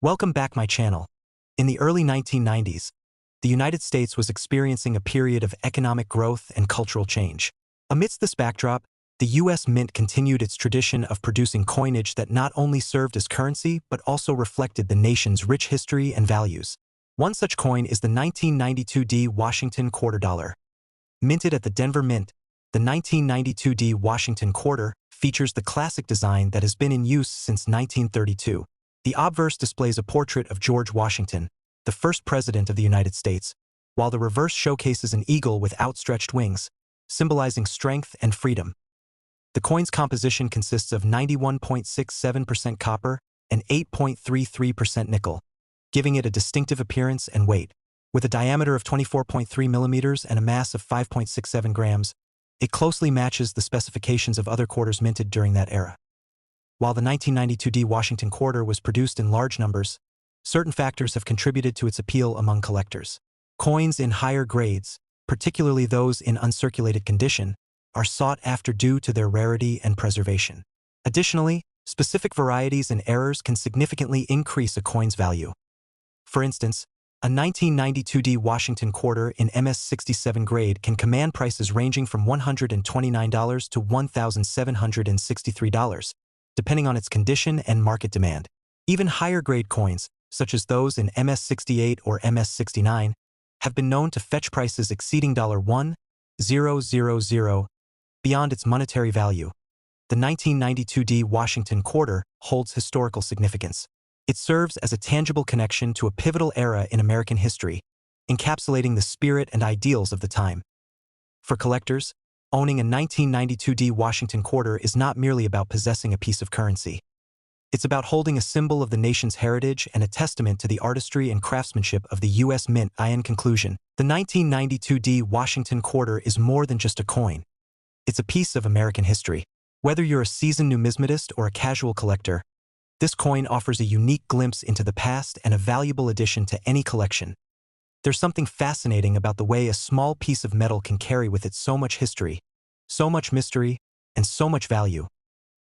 Welcome back my channel. In the early 1990s, the United States was experiencing a period of economic growth and cultural change. Amidst this backdrop, the U.S. Mint continued its tradition of producing coinage that not only served as currency but also reflected the nation's rich history and values. One such coin is the 1992 Washington quarter dollar. Minted at the Denver Mint, the 1992 Washington quarter features the classic design that has been in use since 1932. The obverse displays a portrait of George Washington, the first president of the United States, while the reverse showcases an eagle with outstretched wings, symbolizing strength and freedom. The coin's composition consists of 91.67% copper and 8.33% nickel, giving it a distinctive appearance and weight. With a diameter of 24.3 millimeters and a mass of 5.67 grams, it closely matches the specifications of other quarters minted during that era. While the 1992 Washington quarter was produced in large numbers, certain factors have contributed to its appeal among collectors. Coins in higher grades, particularly those in uncirculated condition, are sought after due to their rarity and preservation. Additionally, specific varieties and errors can significantly increase a coin's value. For instance, a 1992 Washington quarter in MS-67 grade can command prices ranging from $129 to $1,763, depending on its condition and market demand. Even higher-grade coins, such as those in MS-68 or MS-69, have been known to fetch prices exceeding $1,000 beyond its monetary value. The 1992 Washington quarter holds historical significance. It serves as a tangible connection to a pivotal era in American history, encapsulating the spirit and ideals of the time. For collectors, owning a 1992 Washington quarter is not merely about possessing a piece of currency. It's about holding a symbol of the nation's heritage and a testament to the artistry and craftsmanship of the U.S. Mint. In conclusion, the 1992 Washington quarter is more than just a coin. It's a piece of American history. Whether you're a seasoned numismatist or a casual collector, this coin offers a unique glimpse into the past and a valuable addition to any collection. There's something fascinating about the way a small piece of metal can carry with it so much history, so much mystery, and so much value.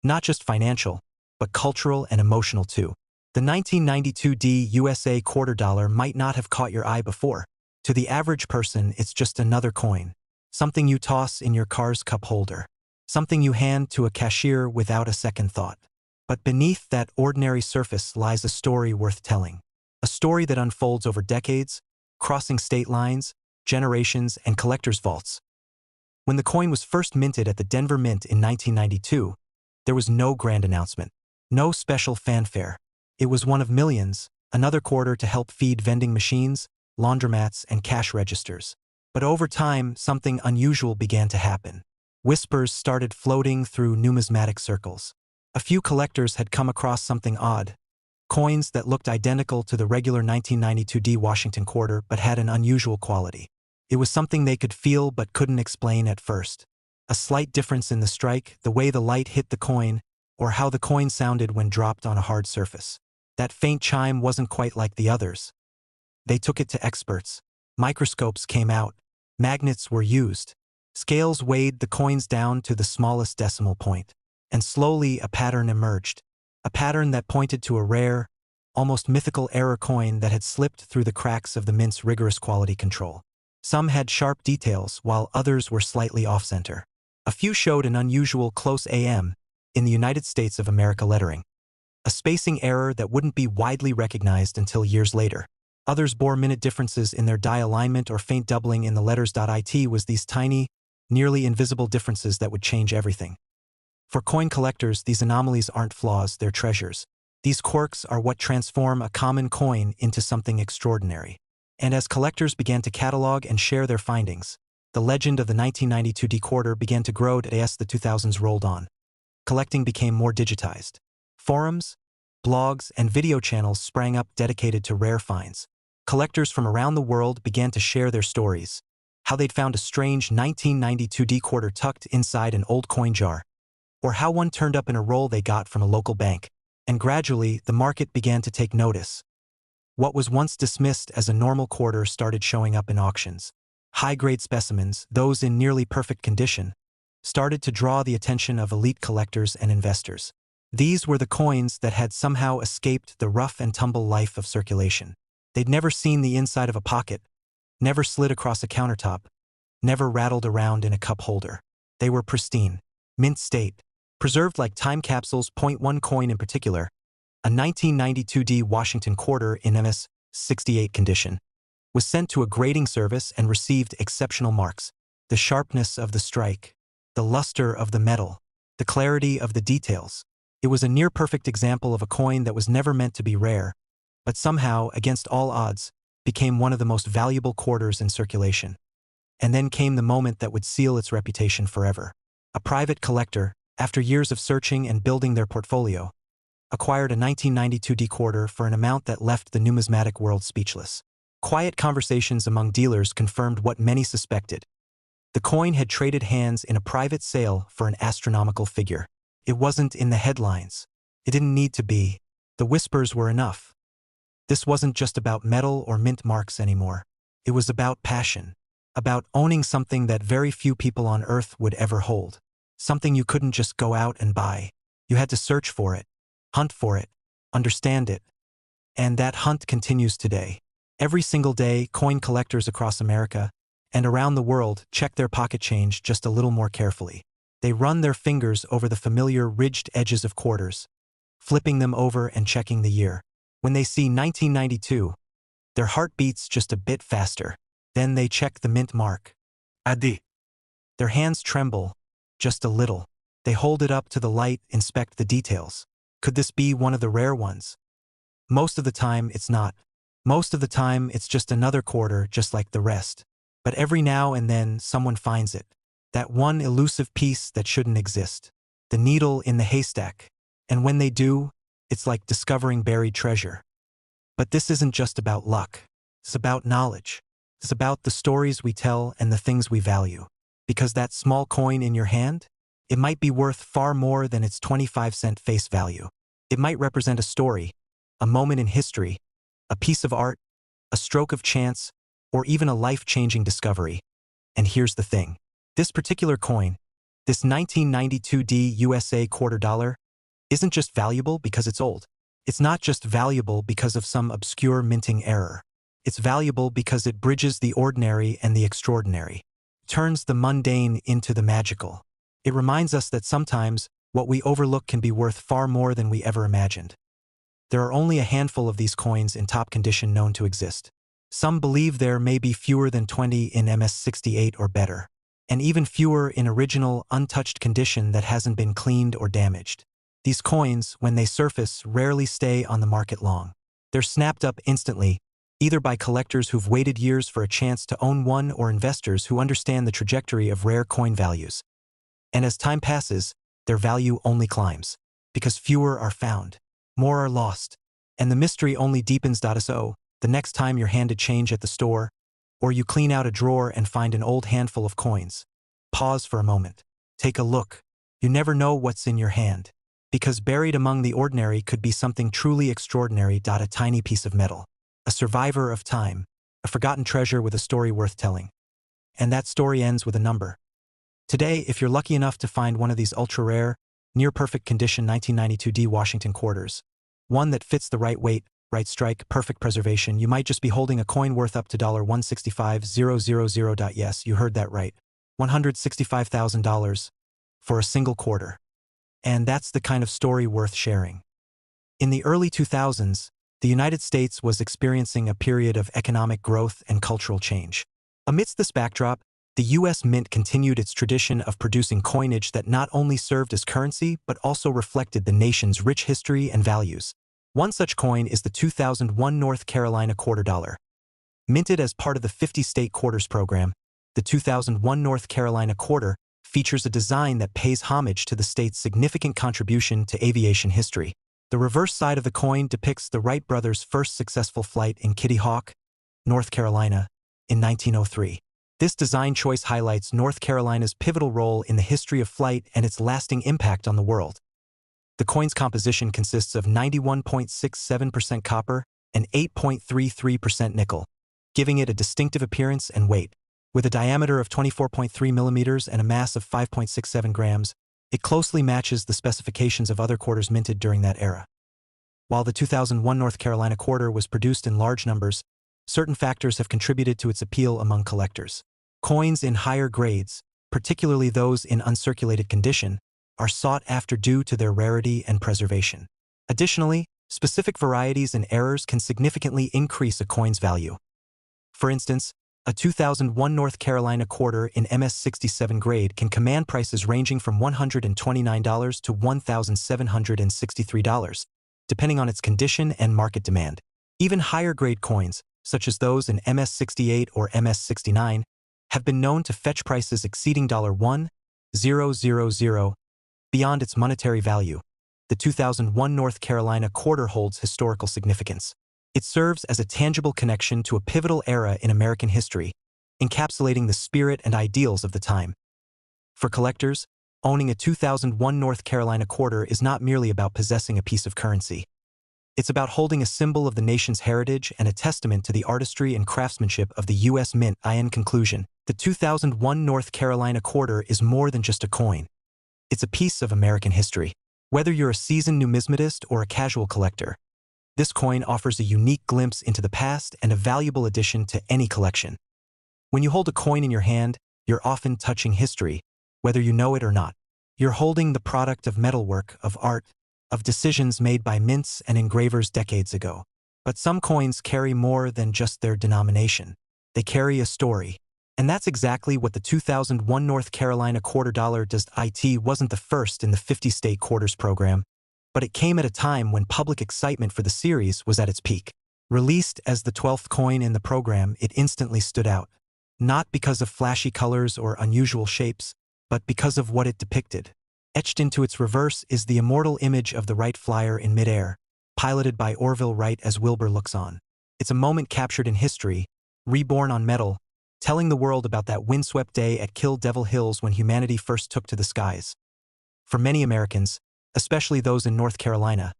Not just financial, but cultural and emotional too. The 1992 USA quarter dollar might not have caught your eye before. To the average person, it's just another coin. Something you toss in your car's cup holder. Something you hand to a cashier without a second thought. But beneath that ordinary surface lies a story worth telling. A story that unfolds over decades, crossing state lines, generations, and collectors' vaults. When the coin was first minted at the Denver Mint in 1992, there was no grand announcement, no special fanfare. It was one of millions, another quarter to help feed vending machines, laundromats, and cash registers. But over time, something unusual began to happen. Whispers started floating through numismatic circles. A few collectors had come across something odd. Coins that looked identical to the regular 1992 Washington quarter but had an unusual quality. It was something they could feel but couldn't explain at first. A slight difference in the strike, the way the light hit the coin, or how the coin sounded when dropped on a hard surface. That faint chime wasn't quite like the others. They took it to experts. Microscopes came out. Magnets were used. Scales weighed the coins down to the smallest decimal point. And slowly a pattern emerged. A pattern that pointed to a rare, almost mythical error coin that had slipped through the cracks of the mint's rigorous quality control. Some had sharp details, while others were slightly off-center. A few showed an unusual close AM in the United States of America lettering. A spacing error that wouldn't be widely recognized until years later. Others bore minute differences in their die alignment or faint doubling in the letters. It was these tiny, nearly invisible differences that would change everything. For coin collectors, these anomalies aren't flaws, they're treasures. These quirks are what transform a common coin into something extraordinary. And as collectors began to catalog and share their findings, the legend of the 1992 quarter began to grow as the 2000s rolled on. Collecting became more digitized. Forums, blogs, and video channels sprang up dedicated to rare finds. Collectors from around the world began to share their stories, how they'd found a strange 1992 quarter tucked inside an old coin jar, or how one turned up in a roll they got from a local bank. And gradually, the market began to take notice. What was once dismissed as a normal quarter started showing up in auctions. High-grade specimens, those in nearly perfect condition, started to draw the attention of elite collectors and investors. These were the coins that had somehow escaped the rough-and-tumble life of circulation. They'd never seen the inside of a pocket, never slid across a countertop, never rattled around in a cup holder. They were pristine, mint state, preserved like time capsules. One coin in particular, a 1992 Washington quarter in MS-68 condition, was sent to a grading service and received exceptional marks. The sharpness of the strike, the luster of the metal, the clarity of the details. It was a near-perfect example of a coin that was never meant to be rare, but somehow, against all odds, became one of the most valuable quarters in circulation. And then came the moment that would seal its reputation forever. A private collector, after years of searching and building their portfolio, acquired a 1992 quarter for an amount that left the numismatic world speechless. Quiet conversations among dealers confirmed what many suspected. The coin had traded hands in a private sale for an astronomical figure. It wasn't in the headlines. It didn't need to be. The whispers were enough. This wasn't just about metal or mint marks anymore. It was about passion. About owning something that very few people on Earth would ever hold. Something you couldn't just go out and buy. You had to search for it, hunt for it, understand it. And that hunt continues today. Every single day, coin collectors across America and around the world check their pocket change just a little more carefully. They run their fingers over the familiar ridged edges of quarters, flipping them over and checking the year. When they see 1992, their heart beats just a bit faster. Then they check the mint mark. Adi. Their hands tremble, just a little. They hold it up to the light, inspect the details. Could this be one of the rare ones? Most of the time, it's not. Most of the time, it's just another quarter just like the rest. But every now and then, someone finds it. That one elusive piece that shouldn't exist. The needle in the haystack. And when they do, it's like discovering buried treasure. But this isn't just about luck. It's about knowledge. It's about the stories we tell and the things we value. Because that small coin in your hand, it might be worth far more than its 25-cent face value. It might represent a story, a moment in history, a piece of art, a stroke of chance, or even a life-changing discovery. And here's the thing. This particular coin, this 1992 USA quarter dollar, isn't just valuable because it's old. It's not just valuable because of some obscure minting error. It's valuable because it bridges the ordinary and the extraordinary, turns the mundane into the magical. It reminds us that sometimes what we overlook can be worth far more than we ever imagined. There are only a handful of these coins in top condition known to exist. Some believe there may be fewer than 20 in MS-68 or better, and even fewer in original, untouched condition that hasn't been cleaned or damaged. These coins, when they surface, rarely stay on the market long. They're snapped up instantly, either by collectors who've waited years for a chance to own one or investors who understand the trajectory of rare coin values. And as time passes, their value only climbs, because fewer are found, more are lost, and the mystery only deepens. So, the next time you're handed change at the store, or you clean out a drawer and find an old handful of coins, pause for a moment. Take a look. You never know what's in your hand, because buried among the ordinary could be something truly extraordinary. A tiny piece of metal, a survivor of time, a forgotten treasure with a story worth telling. And that story ends with a number. Today, if you're lucky enough to find one of these ultra-rare, near-perfect condition 1992 Washington quarters, one that fits the right weight, right strike, perfect preservation, you might just be holding a coin worth up to $165,000. Yes, you heard that right. $165,000 for a single quarter. And that's the kind of story worth sharing. In the early 2000s, the United States was experiencing a period of economic growth and cultural change. Amidst this backdrop, the U.S. Mint continued its tradition of producing coinage that not only served as currency but also reflected the nation's rich history and values. One such coin is the 2001 North Carolina quarter dollar. Minted as part of the 50-state quarters program, the 2001 North Carolina quarter features a design that pays homage to the state's significant contribution to aviation history. The reverse side of the coin depicts the Wright brothers' first successful flight in Kitty Hawk, North Carolina, in 1903. This design choice highlights North Carolina's pivotal role in the history of flight and its lasting impact on the world. The coin's composition consists of 91.67% copper and 8.33% nickel, giving it a distinctive appearance and weight. With a diameter of 24.3 millimeters and a mass of 5.67 grams, It closely matches the specifications of other quarters minted during that era. While the 2001 North Carolina quarter was produced in large numbers, certain factors have contributed to its appeal among collectors. Coins in higher grades, particularly those in uncirculated condition, are sought after due to their rarity and preservation. Additionally, specific varieties and errors can significantly increase a coin's value. For instance, a 2001 North Carolina quarter in MS-67 grade can command prices ranging from $129 to $1,763, depending on its condition and market demand. Even higher-grade coins, such as those in MS-68 or MS-69, have been known to fetch prices exceeding $1,000 beyond its monetary value. The 2001 North Carolina quarter holds historical significance. It serves as a tangible connection to a pivotal era in American history, encapsulating the spirit and ideals of the time. For collectors, owning a 2001 North Carolina quarter is not merely about possessing a piece of currency. It's about holding a symbol of the nation's heritage and a testament to the artistry and craftsmanship of the U.S. Mint. In conclusion, the 2001 North Carolina quarter is more than just a coin. It's a piece of American history. Whether you're a seasoned numismatist or a casual collector, this coin offers a unique glimpse into the past and a valuable addition to any collection. When you hold a coin in your hand, you're often touching history, whether you know it or not. You're holding the product of metalwork, of art, of decisions made by mints and engravers decades ago. But some coins carry more than just their denomination. They carry a story. And that's exactly what the 2001 North Carolina quarter dollar does. It wasn't the first in the 50-state quarters program, but it came at a time when public excitement for the series was at its peak. Released as the 12th coin in the program, it instantly stood out. Not because of flashy colors or unusual shapes, but because of what it depicted. Etched into its reverse is the immortal image of the Wright Flyer in midair, piloted by Orville Wright as Wilbur looks on. It's a moment captured in history, reborn on metal, telling the world about that windswept day at Kill Devil Hills when humanity first took to the skies. For many Americans, especially those in North Carolina,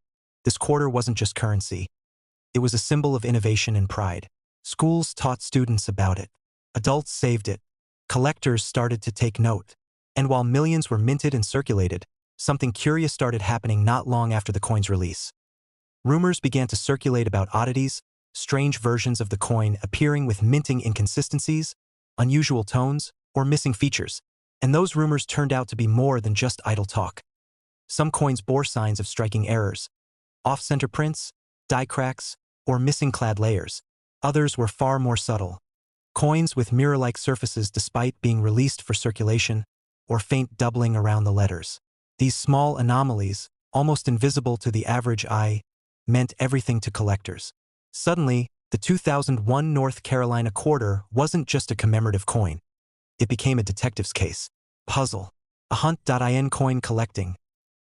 this quarter wasn't just currency. It was a symbol of innovation and pride. Schools taught students about it. Adults saved it. Collectors started to take note. And while millions were minted and circulated, something curious started happening not long after the coin's release. Rumors began to circulate about oddities, strange versions of the coin appearing with minting inconsistencies, unusual tones, or missing features. And those rumors turned out to be more than just idle talk. Some coins bore signs of striking errors, off-center prints, die cracks, or missing clad layers. Others were far more subtle. Coins with mirror-like surfaces despite being released for circulation, or faint doubling around the letters. These small anomalies, almost invisible to the average eye, meant everything to collectors. Suddenly, the 2001 North Carolina quarter wasn't just a commemorative coin. It became a detective's case. Puzzle. A hunt.in coin collecting.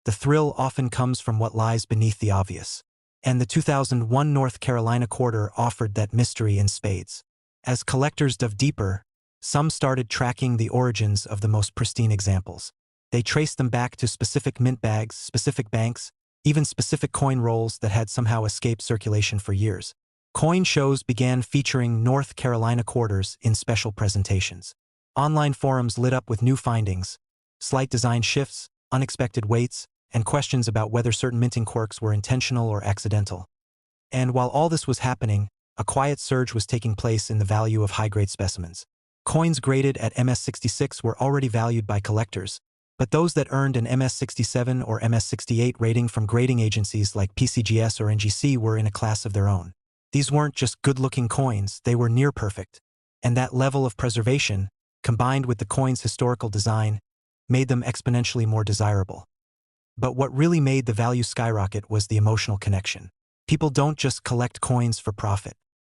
The thrill often comes from what lies beneath the obvious. And the 2001 North Carolina quarter offered that mystery in spades. As collectors dove deeper, some started tracking the origins of the most pristine examples. They traced them back to specific mint bags, specific banks, even specific coin rolls that had somehow escaped circulation for years. Coin shows began featuring North Carolina quarters in special presentations. Online forums lit up with new findings, slight design shifts, unexpected weights, and questions about whether certain minting quirks were intentional or accidental. And while all this was happening, a quiet surge was taking place in the value of high-grade specimens. Coins graded at MS-66 were already valued by collectors, but those that earned an MS-67 or MS-68 rating from grading agencies like PCGS or NGC were in a class of their own. These weren't just good-looking coins, they were near-perfect. And that level of preservation, combined with the coin's historical design, made them exponentially more desirable. But what really made the value skyrocket was the emotional connection. People don't just collect coins for profit.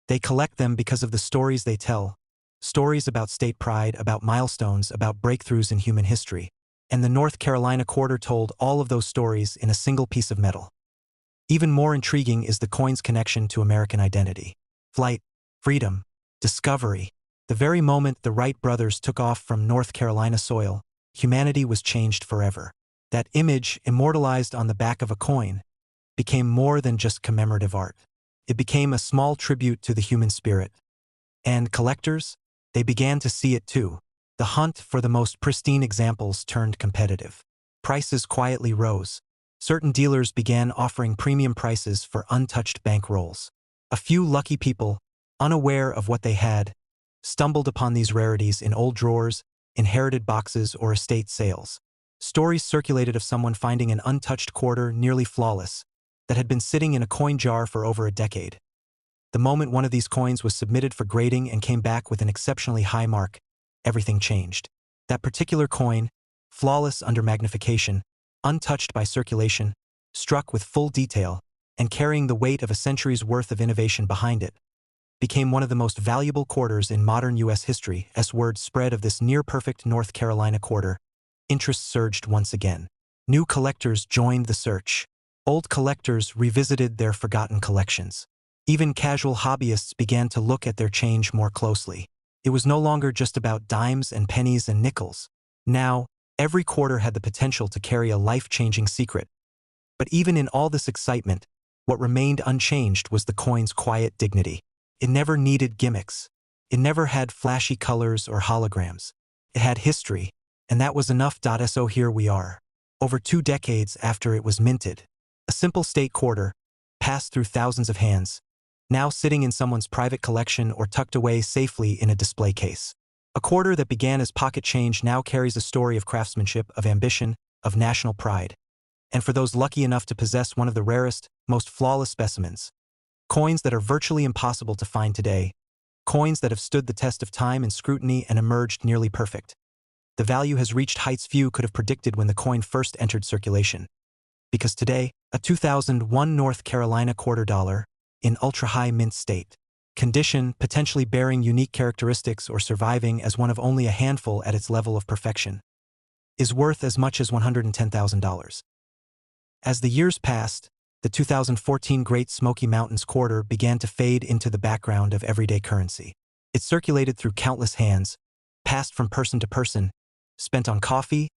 They collect them because of the stories they tell. Stories about state pride, about milestones, about breakthroughs in human history. And the North Carolina quarter told all of those stories in a single piece of metal. Even more intriguing is the coin's connection to American identity. Flight, freedom, discovery. The very moment the Wright brothers took off from North Carolina soil, humanity was changed forever. That image, immortalized on the back of a coin, became more than just commemorative art. It became a small tribute to the human spirit. And collectors, they began to see it too. The hunt for the most pristine examples turned competitive. prices quietly rose. Certain dealers began offering premium prices for untouched bank rolls. A few lucky people, unaware of what they had, stumbled upon these rarities in old drawers, inherited boxes, or estate sales. Stories circulated of someone finding an untouched quarter nearly flawless that had been sitting in a coin jar for over a decade. The moment one of these coins was submitted for grading and came back with an exceptionally high mark, everything changed. That particular coin, flawless under magnification, untouched by circulation, struck with full detail, and carrying the weight of a century's worth of innovation behind it, became one of the most valuable quarters in modern U.S. history. As word spread of this near-perfect North Carolina quarter, interest surged once again. New collectors joined the search. Old collectors revisited their forgotten collections. Even casual hobbyists began to look at their change more closely. It was no longer just about dimes and pennies and nickels. Now, every quarter had the potential to carry a life-changing secret. But even in all this excitement, what remained unchanged was the coin's quiet dignity. It never needed gimmicks. It never had flashy colors or holograms. It had history, and that was enough. So here we are, over 2 decades after it was minted. A simple state quarter, passed through thousands of hands, now sitting in someone's private collection or tucked away safely in a display case. A quarter that began as pocket change now carries a story of craftsmanship, of ambition, of national pride. And for those lucky enough to possess one of the rarest, most flawless specimens, coins that are virtually impossible to find today, coins that have stood the test of time and scrutiny and emerged nearly perfect. The value has reached heights few could have predicted when the coin first entered circulation. Because today, a 2001 North Carolina quarter dollar, in ultra-high mint state condition, potentially bearing unique characteristics or surviving as one of only a handful at its level of perfection, is worth as much as $110,000. As the years passed, the 2014 Great Smoky Mountains quarter began to fade into the background of everyday currency. It circulated through countless hands, passed from person to person, spent on coffee,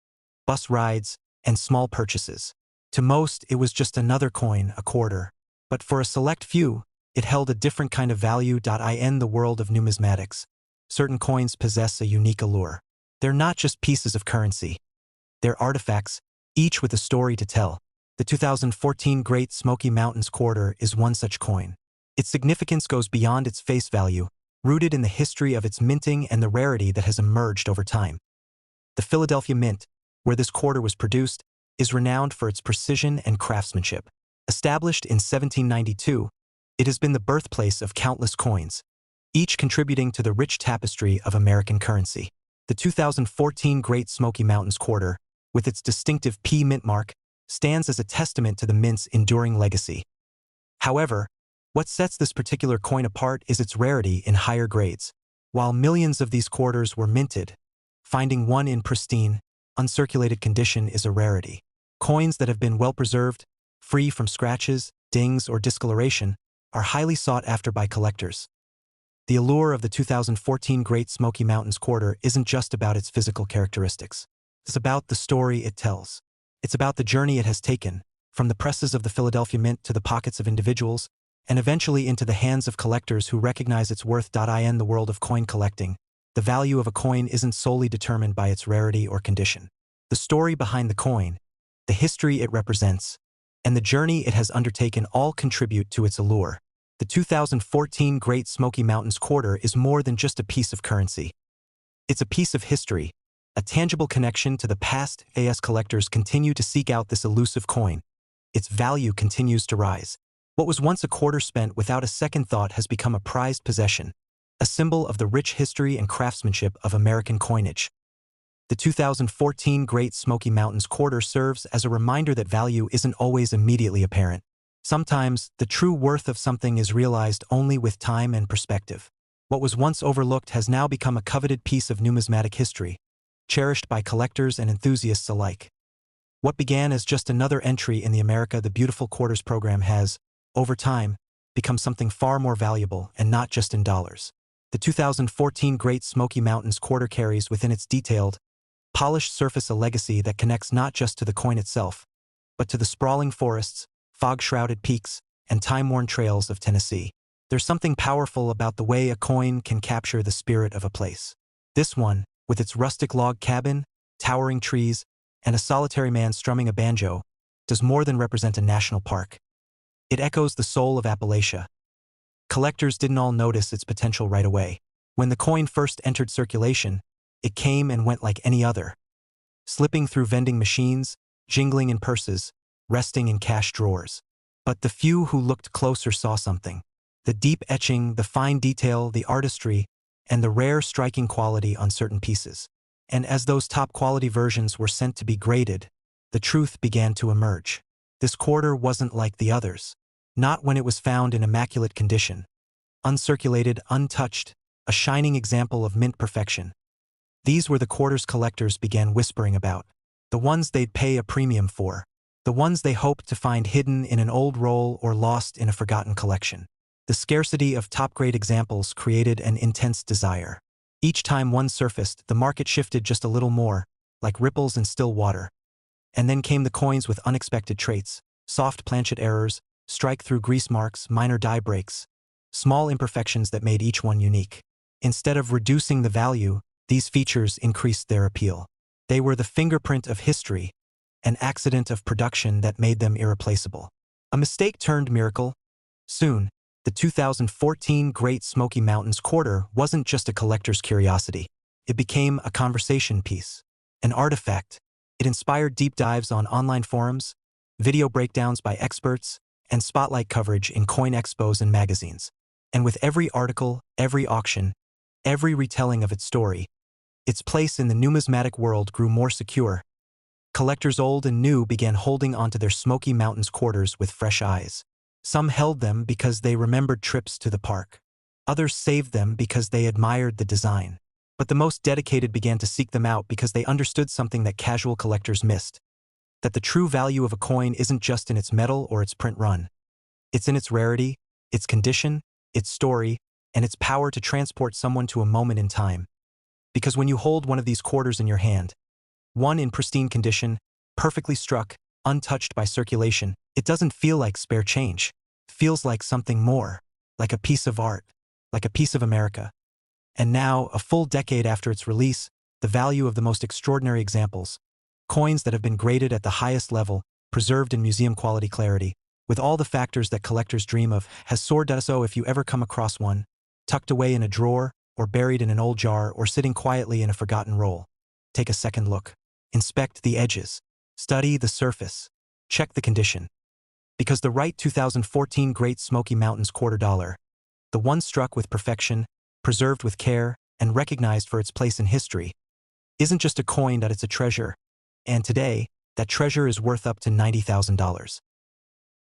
bus rides, and small purchases. To most, it was just another coin, a quarter. But for a select few, it held a different kind of value. In the world of numismatics, certain coins possess a unique allure. They're not just pieces of currency. They're artifacts, each with a story to tell. The 2014 Great Smoky Mountains quarter is one such coin. Its significance goes beyond its face value, rooted in the history of its minting and the rarity that has emerged over time. The Philadelphia Mint, where this quarter was produced, is renowned for its precision and craftsmanship. Established in 1792, it has been the birthplace of countless coins, each contributing to the rich tapestry of American currency. The 2014 Great Smoky Mountains quarter, with its distinctive P mint mark, stands as a testament to the mint's enduring legacy. However, what sets this particular coin apart is its rarity in higher grades. While millions of these quarters were minted, finding one in pristine, uncirculated condition is a rarity. Coins that have been well preserved, free from scratches, dings, or discoloration, are highly sought after by collectors. The allure of the 2014 Great Smoky Mountains quarter isn't just about its physical characteristics. It's about the story it tells. It's about the journey it has taken, from the presses of the Philadelphia Mint to the pockets of individuals, and eventually into the hands of collectors who recognize its worth. In the world of coin collecting, the value of a coin isn't solely determined by its rarity or condition. The story behind the coin, the history it represents, and the journey it has undertaken all contribute to its allure. The 2014 Great Smoky Mountains quarter is more than just a piece of currency. It's a piece of history, a tangible connection to the past. As collectors continue to seek out this elusive coin, its value continues to rise. What was once a quarter spent without a second thought has become a prized possession, a symbol of the rich history and craftsmanship of American coinage. The 2014 Great Smoky Mountains quarter serves as a reminder that value isn't always immediately apparent. Sometimes, the true worth of something is realized only with time and perspective. What was once overlooked has now become a coveted piece of numismatic history, cherished by collectors and enthusiasts alike. What began as just another entry in the America the Beautiful Quarters program has, over time, become something far more valuable, and not just in dollars. The 2014 Great Smoky Mountains quarter carries within its detailed, polished surface a legacy that connects not just to the coin itself, but to the sprawling forests, fog-shrouded peaks, and time-worn trails of Tennessee. There's something powerful about the way a coin can capture the spirit of a place. This one, with its rustic log cabin, towering trees, and a solitary man strumming a banjo does more than represent a national park. It echoes the soul of Appalachia. Collectors didn't all notice its potential right away. When the coin first entered circulation, it came and went like any other, slipping through vending machines, jingling in purses, resting in cash drawers. But the few who looked closer saw something. The deep etching, the fine detail, the artistry, and the rare striking quality on certain pieces. And as those top-quality versions were sent to be graded, the truth began to emerge. This quarter wasn't like the others. Not when it was found in immaculate condition. Uncirculated, untouched, a shining example of mint perfection. These were the quarters collectors began whispering about. The ones they'd pay a premium for. The ones they hoped to find hidden in an old roll or lost in a forgotten collection. The scarcity of top-grade examples created an intense desire. Each time one surfaced, the market shifted just a little more, like ripples in still water. And then came the coins with unexpected traits, soft planchet errors, strike-through grease marks, minor die breaks, small imperfections that made each one unique. Instead of reducing the value, these features increased their appeal. They were the fingerprint of history, an accident of production that made them irreplaceable. A mistake turned miracle. Soon, the 2014 Great Smoky Mountains quarter wasn't just a collector's curiosity. It became a conversation piece, an artifact. It inspired deep dives on online forums, video breakdowns by experts, and spotlight coverage in coin expos and magazines. And with every article, every auction, every retelling of its story, its place in the numismatic world grew more secure. Collectors old and new began holding onto their Smoky Mountains quarters with fresh eyes. Some held them because they remembered trips to the park. Others saved them because they admired the design. But the most dedicated began to seek them out because they understood something that casual collectors missed. That the true value of a coin isn't just in its metal or its print run. It's in its rarity, its condition, its story, and its power to transport someone to a moment in time. Because when you hold one of these quarters in your hand, one in pristine condition, perfectly struck, untouched by circulation, it doesn't feel like spare change. It feels like something more, like a piece of art, like a piece of America. And now, a full decade after its release, the value of the most extraordinary examples, coins that have been graded at the highest level, preserved in museum-quality clarity, with all the factors that collectors dream of, has soared. So if you ever come across one, tucked away in a drawer, or buried in an old jar, or sitting quietly in a forgotten roll, take a second look. Inspect the edges. Study the surface. Check the condition. Because the right 2014 Great Smoky Mountains quarter dollar, the one struck with perfection, preserved with care, and recognized for its place in history, isn't just a coin, that it's a treasure. And today, that treasure is worth up to $90,000.